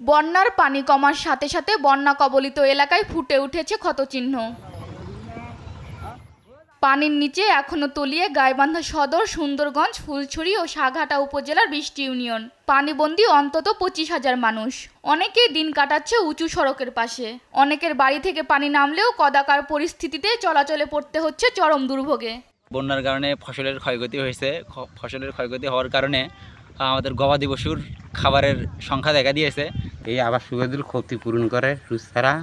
বন্যার পানি কমার সাথে সাথে বন্যা কবলিত এলাকায় ফুটে উঠেছে ক্ষতচিহ্ন। পানির নিচে এখনো তলিয়ে গাইবান্ধা সদর, সুন্দরগঞ্জ, ফুলছড়ি ও সাঘাটা উপজেলার 20টি ইউনিয়ন। পানিবন্দী অন্তত 25,000 মানুষ। অনেকেই দিন কাটাচ্ছে উঁচু সড়কের পাশে। অনেকের বাড়ি থেকে পানি নামলেও কদাকার পরিস্থিতিতে চলাচলে পড়তে হচ্ছে চরম দুর্ভোগে। বন্যার কারণে ফসলের ক্ষয়ক্ষতি হয়েছে। ফসলের ক্ষয়ক্ষতি হওয়ার কারণে আমাদের গবাদি পশুর খাবারের সংখ্যা দেখা দিয়েছে। এই আবাস সুবিধার ক্ষতিপূরণ করে সুস্থারা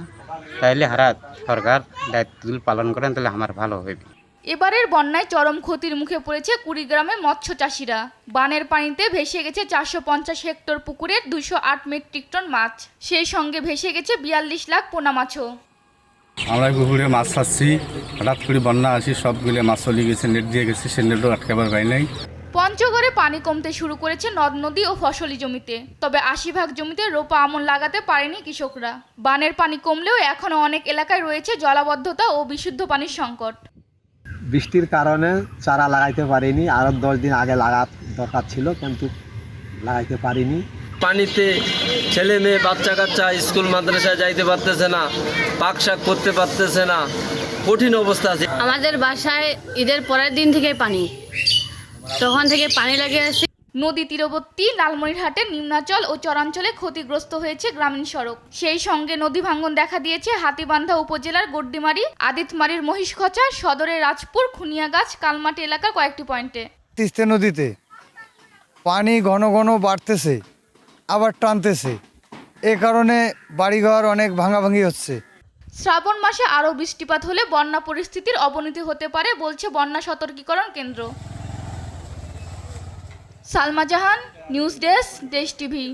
তাইলে হারা সরকার দায়িত্বগুলো পালন করেন তাহলে আমার ভালো হবে। এবারের বন্যায় চরম ক্ষতির মুখে পড়েছে কুড়িগ্রামে মৎস্য চাষিরা। বানের পানিতে ভেসে গেছে 450 হেক্টর পুকুরের 208 মেট্রিক টন মাছ। সেই সঙ্গে ভেসে গেছে 42 লাখ পোনা মাছও। আমরা পুকুরে মাছ ছাড়ছি, হঠাৎ করে বন্যা আসি, সবগুলো মাছ চলে গেছে, নেট দিয়ে গেছে, সে নেটও আটকাবার পাই নাই। পঞ্চগড়ে পানি কমতে শুরু করেছে নদ নদী ও ফসলি জমিতে। তবে 80% জমিতে রোপা আমন লাগাতে পারেনি কৃষকরা। বানের পানি কমলেও এখনও অনেক এলাকায় রয়েছে জলাবদ্ধতা ও বিশুদ্ধ পানির সংকট। বৃষ্টির কারণে চারা লাগাইতে পারিনি, আরও 10 দিন আগে লাগার দরকার ছিল, কিন্তু লাগাইতে পারিনি। পানিতে ছেলে মেয়ে বাচ্চা কাচ্চা স্কুল মাদ্রাসায় যাইতে পারতেছে না, পাক শাক করতে পারতেছে না, কঠিন অবস্থা আছে। আমাদের বাসায় ঈদের পরের দিন থেকে পানি, তখন থেকে পানি লেগে আছে। নদী তীরবর্তী লালমনিরহাটের নিম্নাঞ্চল ও চরাঞ্চলে ক্ষতিগ্রস্ত হয়েছে গ্রামীণ সড়ক। সেই সঙ্গে নদী ভাঙ্গন দেখা দিয়েছে হাতীবান্ধা উপজেলার গড্ডিমারি, আদিতমারির মহিষখচা, সদরের রাজপুর, খুনিয়াগাছ, কালমাটি এলাকার কয়েকটি পয়েন্টে। তিস্তা নদীতে পানি ঘন ঘন বাড়তেছে, আবার টানতেছে। এ কারণে বাড়িঘর অনেক ভাঙাভাঙি হচ্ছে। শ্রাবণ মাসে আরও বৃষ্টিপাত হলে বন্যা পরিস্থিতির অবনতি হতে পারে বলছে বন্যা সতর্কীকরণ কেন্দ্র। সালমা জাহান, নিউজ ডেস্ক, দেশ টিভি।